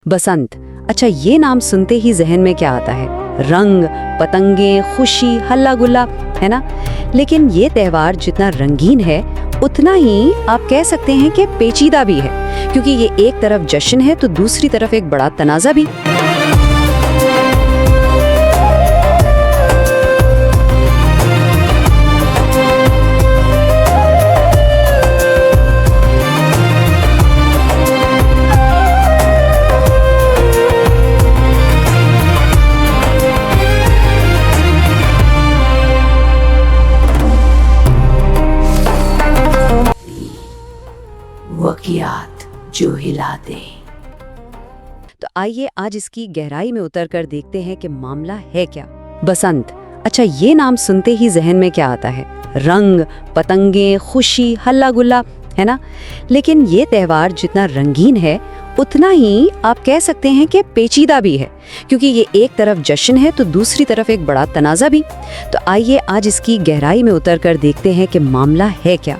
बसंत। अच्छा, ये नाम सुनते ही जहन में क्या आता है? रंग, पतंगे, खुशी, हल्ला गुल्ला, है ना? लेकिन ये त्योहार जितना रंगीन है उतना ही आप कह सकते हैं कि पेचीदा भी है, क्योंकि ये एक तरफ जश्न है तो दूसरी तरफ एक बड़ा तनाज़ा भी। वक़ियात जो हिलाते। तो आइए आज इसकी गहराई में उतर कर देखते हैं कि मामला है क्या। बसंत। अच्छा, ये नाम सुनते ही जहन में क्या आता है? रंग, पतंगे, खुशी, हल्ला गुल्ला, है ना? लेकिन ये त्योहार जितना रंगीन है उतना ही आप कह सकते हैं कि पेचीदा भी है, क्योंकि ये एक तरफ जश्न है तो दूसरी तरफ एक बड़ा तनाज़ा भी। तो आइए आज इसकी गहराई में उतर कर देखते हैं कि मामला है क्या।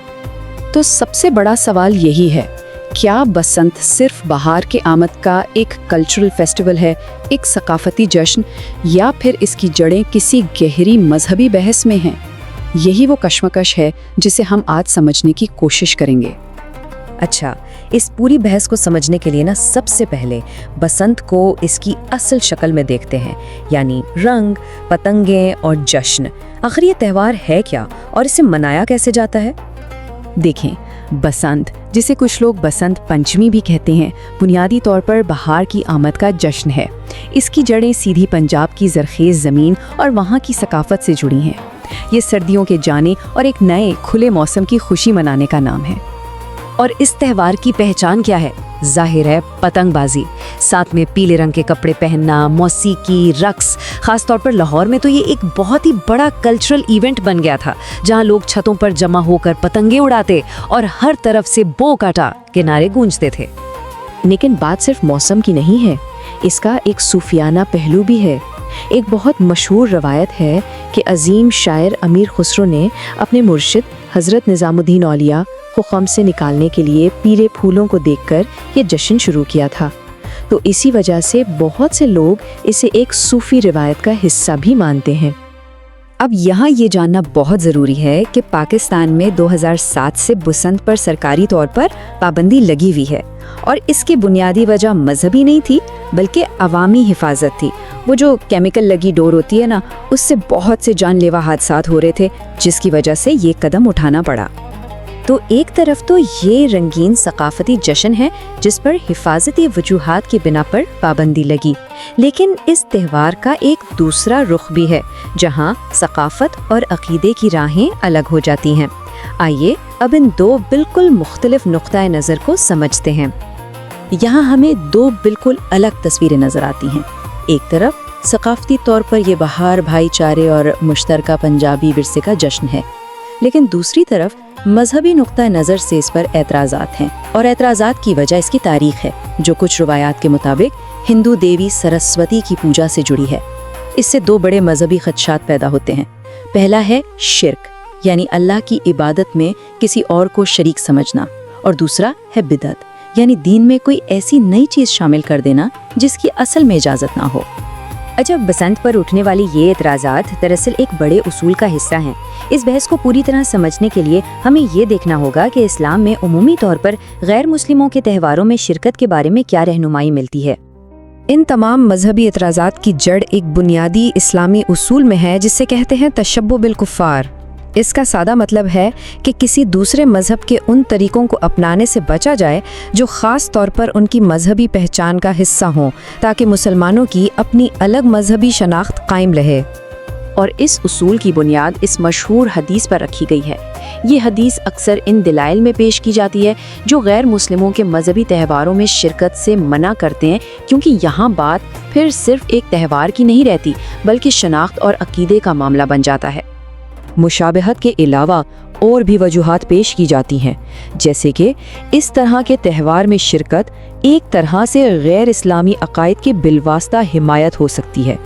तो सबसे बड़ा सवाल यही है, क्या बसंत सिर्फ बहार के आमद का एक कल्चरल फेस्टिवल है, एक सकाफती जश्न, या फिर इसकी जड़ें किसी गहरी मजहबी बहस में हैं? यही वो कश्मकश है जिसे हम आज समझने की कोशिश करेंगे। अच्छा, इस पूरी बहस को समझने के लिए ना सबसे पहले बसंत को इसकी असल शक्ल में देखते हैं, यानी रंग, पतंगे और जश्न। आखिर ये त्योहार है क्या और इसे मनाया कैसे जाता है? देखें, बसंत, जिसे कुछ लोग बसंत पंचमी भी कहते हैं, बुनियादी तौर पर बहार की आमद का जश्न है। इसकी जड़ें सीधी पंजाब की ज़रखेज़ ज़मीन और वहाँ की सकाफत से जुड़ी हैं। ये सर्दियों के जाने और एक नए खुले मौसम की खुशी मनाने का नाम है। और इस त्योहार की पहचान क्या है? जाहिर है पतंगबाजी, साथ में पीले रंग के कपड़े पहनना, मौसीकी, रक्स। खास तौर पर लाहौर में तो ये एक बहुत ही बड़ा कल्चरल इवेंट बन गया था, जहां लोग छतों पर जमा होकर पतंगे उड़ाते और हर तरफ से बो काटा के नारे गूंजते थे। लेकिन बात सिर्फ मौसम की नहीं है, इसका एक सूफियाना पहलू भी है। एक बहुत मशहूर रवायत है कि अजीम शायर अमीर खुसरो ने अपने मुर्शिद हज़रत निज़ामुद्दीन औलिया को ख़म से निकालने के लिए पीले फूलों को देखकर ये जश्न शुरू किया था। तो इसी वजह से बहुत से लोग इसे एक सूफी रिवायत का हिस्सा भी मानते हैं। अब यहाँ ये जानना बहुत ज़रूरी है कि पाकिस्तान में 2007 से बसंत पर सरकारी तौर पर पाबंदी लगी हुई है, और इसकी बुनियादी वजह मजहबी नहीं थी बल्कि अवामी हिफाजत थी। वो जो केमिकल लगी डोर होती है ना, उससे बहुत से जानलेवा हादसात हो रहे थे, जिसकी वजह से ये कदम उठाना पड़ा। तो एक तरफ तो ये रंगीन सकाफती जश्न है जिस पर हिफाजती वजूहात की बिना पर पाबंदी लगी, लेकिन इस त्योहार का एक दूसरा रुख भी है जहां सकाफत और अकीदे की राहें अलग हो जाती हैं। आइए अब इन दो बिल्कुल मुख्तलिफ नुक्ता नज़र को समझते हैं। यहाँ हमें दो बिल्कुल अलग तस्वीरें नज़र आती हैं। एक तरफ सकाफती तौर पर ये बहार, भाईचारे और मुश्तरका पंजाबी विरसे का जश्न है, लेकिन दूसरी तरफ मजहबी नुक्ता नज़र से इस पर एतराज़ात हैं, और एतराज़ात की वजह इसकी तारीख है, जो कुछ रवायात के मुताबिक हिंदू देवी सरस्वती की पूजा से जुड़ी है। इससे दो बड़े मजहबी खदशात पैदा होते हैं। पहला है शिर्क, यानी अल्लाह की इबादत में किसी और को शरीक समझना, और दूसरा है बिदअत, यानी दीन में कोई ऐसी नई चीज़ शामिल कर देना जिसकी असल में इजाज़त ना हो। अच्छा, बसंत पर उठने वाली ये एतराज़ात दरअसल एक बड़े उसूल का हिस्सा हैं। इस बहस को पूरी तरह समझने के लिए हमें ये देखना होगा कि इस्लाम में उमूमी तौर पर गैर मुस्लिमों के त्योहारों में शिरकत के बारे में क्या रहनुमाई मिलती है। इन तमाम मजहबी एतराज़ात की जड़ एक बुनियादी इस्लामी उसूल में है जिसे कहते हैं तशब्बुह बिल कुफ़ार। इसका सादा मतलब है कि किसी दूसरे मजहब के उन तरीक़ों को अपनाने से बचा जाए जो ख़ास तौर पर उनकी मजहबी पहचान का हिस्सा हों, ताकि मुसलमानों की अपनी अलग मजहबी शनाख्त कायम रहे। और इस उसूल की बुनियाद इस मशहूर हदीस पर रखी गई है। ये हदीस अक्सर इन दलाइल में पेश की जाती है जो गैर मुस्लिमों के मजहबी त्योहारों में शिरकत से मना करते हैं, क्योंकि यहाँ बात फिर सिर्फ एक त्यौहार की नहीं रहती बल्कि शनाख्त और अकीदे का मामला बन जाता है। मुशाबहत के अलावा और भी वजूहात पेश की जाती हैं, जैसे कि इस तरह के त्यौहार में शिरकत एक तरह से गैर इस्लामी अकायद की बिलवास्ता हिमायत हो सकती है।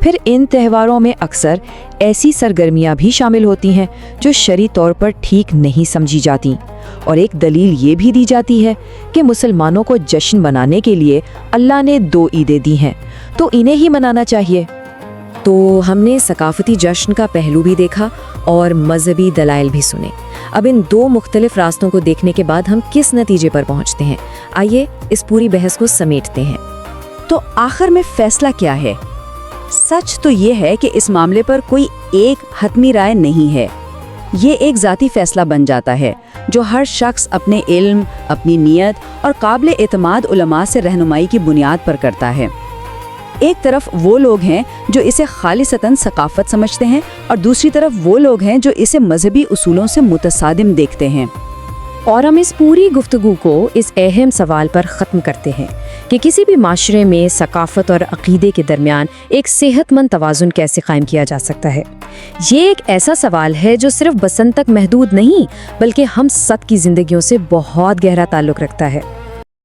फिर इन त्योहारों में अक्सर ऐसी सरगर्मियां भी शामिल होती हैं जो शरई तौर पर ठीक नहीं समझी जाती, اور ایک دلیل یہ بھی دی جاتی ہے کہ مسلمانوں کو جشن منانے کے لیے اللہ نے 2 عیدیں دی ہیں، تو انہیں ہی منانا چاہیے۔ تو ہم نے ثقافتی جشن کا پہلو بھی دیکھا اور مذہبی دلائل بھی سنے۔ اب ان 2 مختلف راستوں کو دیکھنے کے بعد ہم کس نتیجے پر پہنچتے ہیں؟ آئیے اس پوری بحث کو سمیٹتے ہیں۔ تو آخر میں فیصلہ کیا ہے؟ سچ تو یہ ہے کہ اس معاملے پر کوئی ایک حتمی رائے نہیں ہے۔ یہ ایک ذاتی فیصلہ بن جاتا ہے جو ہر شخص اپنے علم، اپنی نیت اور قابل اعتماد علماء سے رہنمائی کی بنیاد پر کرتا ہے۔ ایک طرف وہ لوگ ہیں جو اسے خالصتاً ثقافت سمجھتے ہیں اور دوسری طرف وہ لوگ ہیں جو اسے مذہبی اصولوں سے متصادم دیکھتے ہیں۔ اور ہم اس پوری گفتگو کو اس اہم سوال پر ختم کرتے ہیں کہ کسی بھی معاشرے میں ثقافت اور عقیدے کے درمیان ایک صحت مند توازن کیسے قائم کیا جا سکتا ہے۔ یہ ایک ایسا سوال ہے جو صرف بسنت تک محدود نہیں بلکہ ہم سب کی زندگیوں سے بہت گہرا تعلق رکھتا ہے۔